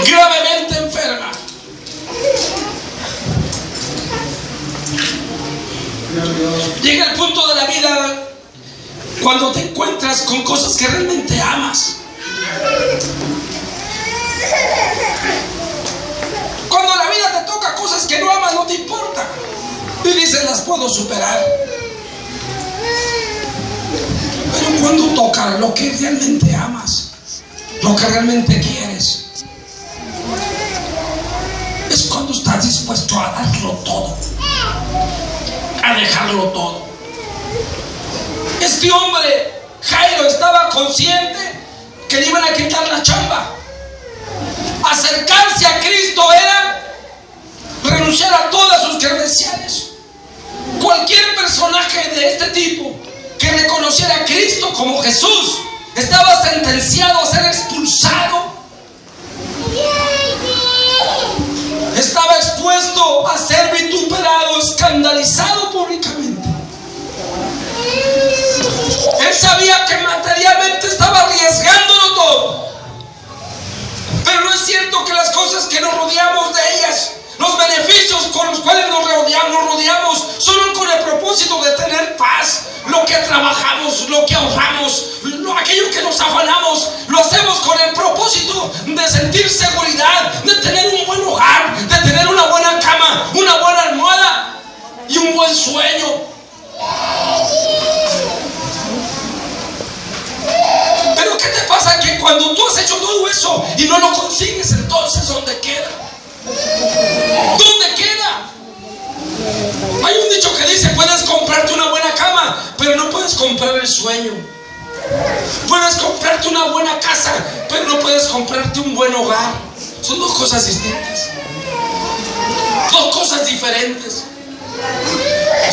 gravemente enferma. Llega el punto de la vida cuando te encuentras con cosas que realmente amas. Cuando la vida te toca cosas que no amas, no te importa. Y dices, las puedo superar. Pero cuando toca lo que realmente amas, lo que realmente quieres, es cuando estás dispuesto a darlo todo, a dejarlo todo. Este hombre, Jairo, estaba consciente que le iban a quitar la chamba. Acercarse a Cristo era renunciar a todas sus credenciales. Cualquier personaje de este tipo que reconociera a Cristo como Jesús estaba sentenciado a ser expulsado. Estaba expuesto a ser vituperado, escandalizado públicamente. Él sabía que materialmente estaba arriesgándolo todo. Pero no es cierto que las cosas que nos rodeamos de ellas, los beneficios con los cuales nos rodeamos solo con el propósito de tener paz. Lo que trabajamos, lo que ahorramos, aquello que nos afanamos, lo hacemos con el propósito de sentir seguridad, de tener un buen hogar, de tener una buena cama, una buena almohada y un buen sueño. Pero ¿qué te pasa? Que cuando tú has hecho todo eso y no lo consigues, entonces ¿dónde queda? ¿Dónde queda? Hay un dicho que dice, puedes comprarte una buena cama, pero no puedes comprar el sueño. Puedes comprarte una buena casa, pero no puedes comprarte un buen hogar. Son dos cosas distintas, dos cosas diferentes.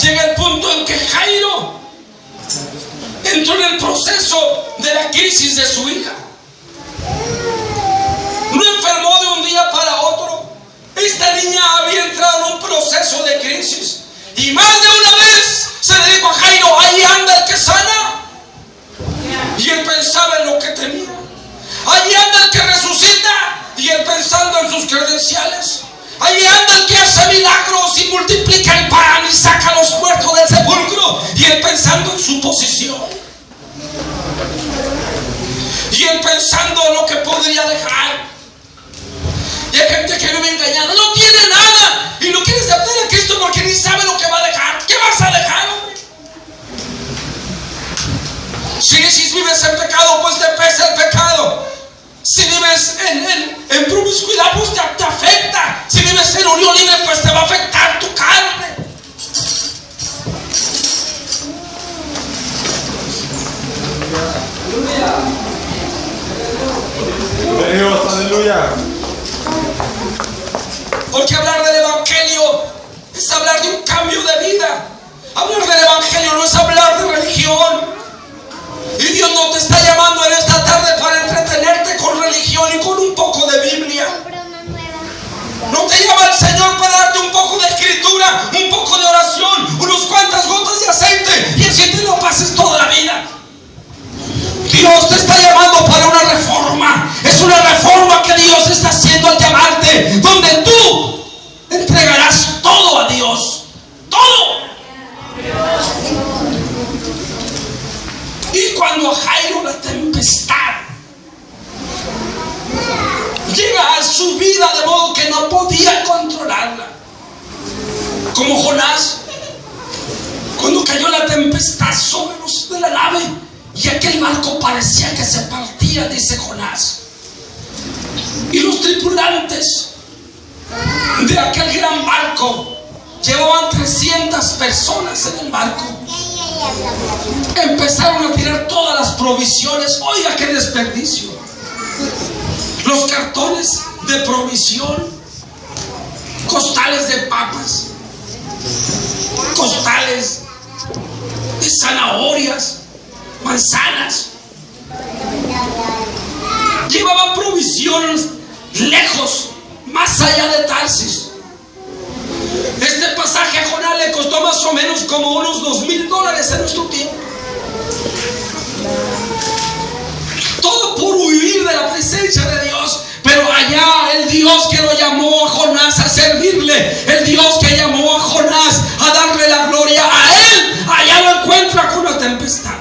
Llega el punto en que Jairo entró en el proceso de la crisis de su hija. No enfermó de un día para otro. Esta niña había entrado en un proceso de crisis. Y más de una vez se le dijo a Jairo, ahí anda el que sana. Y él pensaba en lo que tenía. Ahí anda el que resucita. Y él pensando en sus credenciales. Ahí anda el que hace milagros y multiplica el pan y saca a los muertos del sepulcro. Y él pensando en su posición. Y él pensando en lo que podría dejar. Y hay gente que vive engañada, no tiene nada y no quiere aceptar a Cristo porque ni sabe lo que va a dejar. ¿Qué vas a dejar, hombre? Si vives en pecado, pues te pesa el pecado. Si vives en promiscuidad, pues te afecta. Si vives en unión libre, pues te va a afectar tu carne. Dios, aleluya. Porque hablar del Evangelio es hablar de un cambio de vida. Hablar del Evangelio no es hablar de religión. Y Dios no te está llamando en esta tarde para entretenerte con religión y con un poco de Biblia. No te llama el Señor para darte un poco de escritura, un poco de oración, unas cuantas gotas de aceite y así te lo pases toda la vida. Dios te está llamando para una reforma. Es una reforma que Dios está haciendo al llamarte, donde tú entregarás todo a Dios. Todo. Y cuando a Jairo la tempestad llega a su vida de modo que no podía controlarla, como Jonás, cuando cayó la tempestad sobre los de la nave y aquel barco parecía que se partía, dice Jonás, y los tripulantes de aquel gran barco llevaban 300 personas en el barco. Empezaron a tirar todas las provisiones. Oiga, qué desperdicio. Los cartones de provisión, costales de papas, costales de zanahorias, manzanas. Llevaban provisiones lejos, más allá de Tarsis. Este pasaje a Jonás le costó más o menos como unos $2,000 en nuestro tiempo. llamó a Jonás a servirle, el Dios que llamó a Jonás a darle la gloria a él, allá lo encuentra con la tempestad.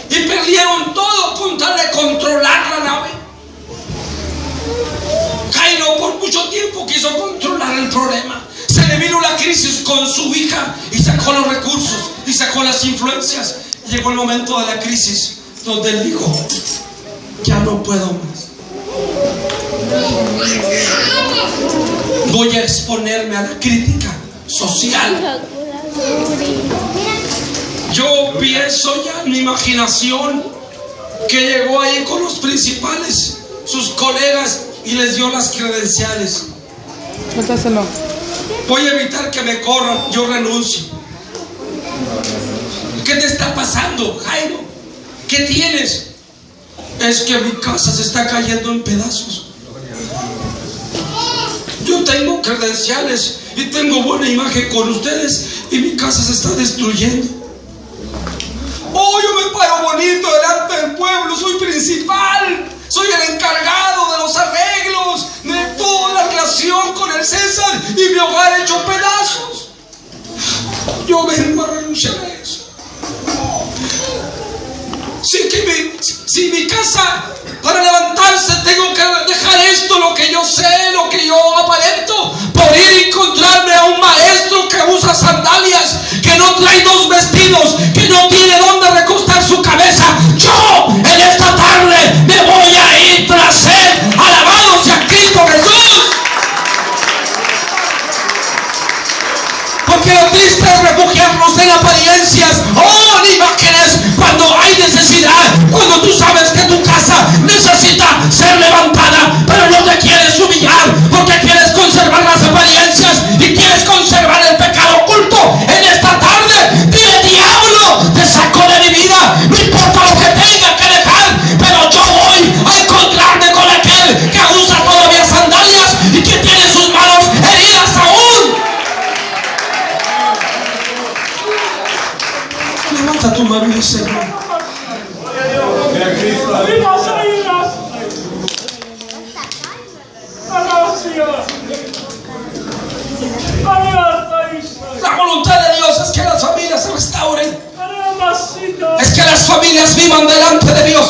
Y perdieron todo con tal de controlar la nave. Jairo por mucho tiempo quiso controlar el problema. Se le vino la crisis con su hija y sacó los recursos y sacó las influencias. Y llegó el momento de la crisis donde él dijo: ya no puedo más. Voy a exponerme a la crítica social. Yo pienso ya en mi imaginación que llegó ahí con los principales, sus colegas, y les dio las credenciales. Voy a evitar que me corran, yo renuncio. ¿Qué te está pasando, Jairo? ¿Qué tienes? Es que mi casa se está cayendo en pedazos. Yo tengo credenciales y tengo buena imagen con ustedes y mi casa se está destruyendo. Oh, yo me paro bonito delante del pueblo, soy principal, soy el encargado de los arreglos, de toda la relación con el César, y mi hogar hecho pedazos. Yo vengo a renunciar a eso. Si mi casa, para levantarse, tengo que dejar esto, lo que yo sé, lo que yo aparento, por ir a encontrarme a un maestro que usa sandalias, que no trae dos vestidos, que no tiene dónde recostar su cabeza. Yo en esta tarde me voy a ir tras él. Alabado sea Cristo Jesús. Porque lo triste es refugiarnos en apariencias, en imágenes, cuando hay necesidad, cuando tú sabes que tu casa necesita ser levantada, pero no te quieres humillar porque quieres conservar las apariencias y quieres conservar el pecado oculto. En esta tarde, dile: diablo, te saco de mi vida, no importa lo que tenga que dejar, pero yo voy a encontrarme con aquel que usa todavía sandalias y que tiene sus manos heridas aún. Levanta tu mano y dice: la voluntad de Dios es que las familias se restauren, es que las familias vivan delante de Dios.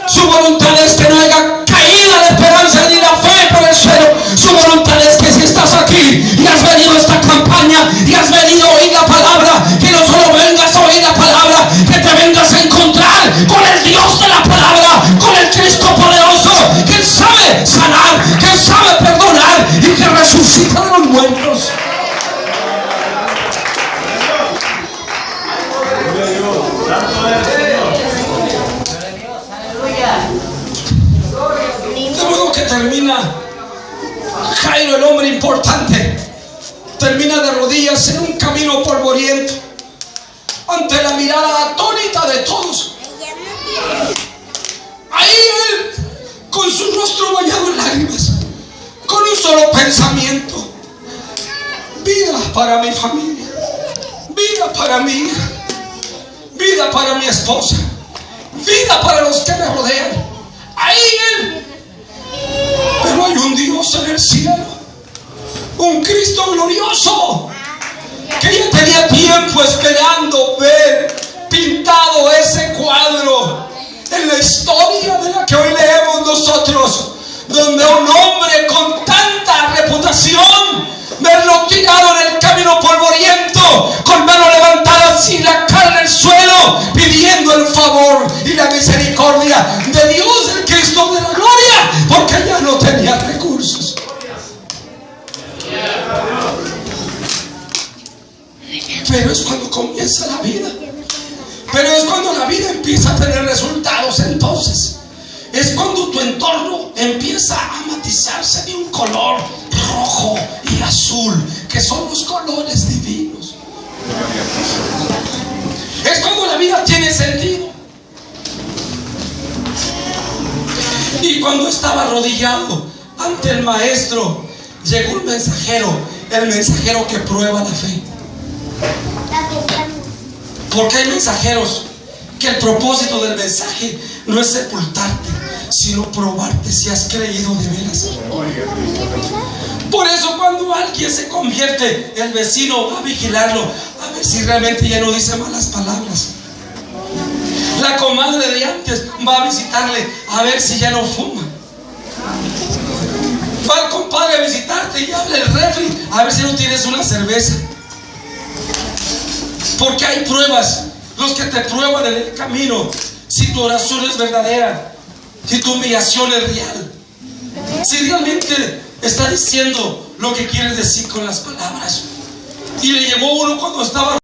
Su voluntad es que no haya caída de esperanza ni la fe por el suelo. Su voluntad es que si estás aquí y has venido a esta campaña y has venido a oír la palabra, que no solo vengas a oír la palabra, que te vengas a encontrar con el Dios de la palabra, con el Cristo poderoso, que sabe sanar, que sabe perdonar y que resucita de los muertos. De modo que termina Jairo, el hombre importante, termina de rodillas en un camino polvoriento ante la mirada atónita de todos. Ahí él, con su rostro bañado en lágrimas, con un solo pensamiento: vida para mi familia, vida para mi hija, vida para mi esposa, vida para los que me rodean. Ahí él. Pero hay un Dios en el cielo, un Cristo glorioso, que ya tenía tiempo esperando ver pintado ese cuadro en la historia de la que hoy leemos nosotros, donde un hombre con tanta reputación, verlo tirado en el camino polvoriento, con mano levantada sin la cara en el suelo, pidiendo el favor y la misericordia de Dios, el Cristo de la gloria, porque ya no tenía recursos. Pero es cuando comienza la vida, pero es cuando la vida empieza a tener resultados. Entonces es cuando tu entorno empieza a matizarse de un color rojo y azul, que son los colores divinos. Es cuando la vida tiene sentido. Y cuando estaba arrodillado ante el maestro, llegó un mensajero, el mensajero que prueba la fe. Porque hay mensajeros que el propósito del mensaje no es sepultarte, sino probarte si has creído de veras. Por eso cuando alguien se convierte, el vecino va a vigilarlo, a ver si realmente ya no dice malas palabras. La comadre de antes va a visitarle, a ver si ya no fuma. Va el compadre a visitarte y abre el refri, a ver si no tienes una cerveza. Porque hay pruebas. Los que te prueban en el camino, si tu oración es verdadera, si tu humillación es real, si realmente está diciendo lo que quieres decir con las palabras. Y le llegó uno cuando estaba